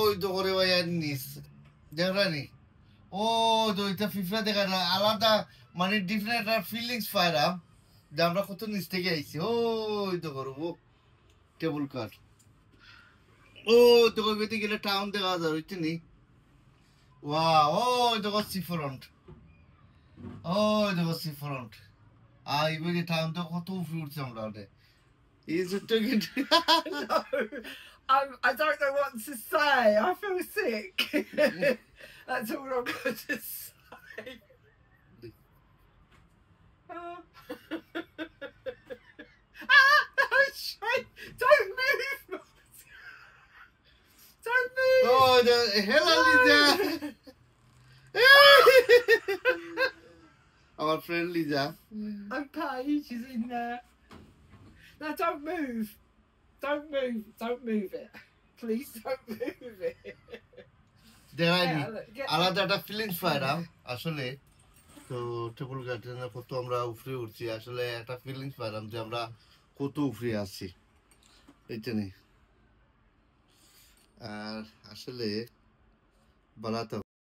ওই তো করে ভাই নিস দেখরানি ও তো এটা ফিফা দেখা না আলাদা মানে ডিফারেন্ট একটা ফিলিংস পায়রা যে আমরা কত নিচ থেকে আইছি ওই তো করবো টেবিল কার ও তো কইতে গেলে টাউন দেখা যায় ওইতে নি ওয়াও ওই তো সি ফ্রন্ট ওই তো সি ফ্রন্ট আই বলি টাউন তো কত উপরে উঠছে আমরা ওটা Is it taking? I don't know what to say. I feel sick. That's all I'm going to say. Don't move! Don't move! Oh, the hell Lisa! Our friend Lisa. And Paige is in there. No, don't move. Don't move. Don't move it. Please don't move it. দেখাইনি আলাদা একটা feelings পাইরা আসলে তো triple গার্ডেনের কত আমরা উপরে উঠছি আসলে একটা ফিলিংস পাইলাম যে আমরা কত উপরে আছি এইটা নেই আর আসলে বাড়াতে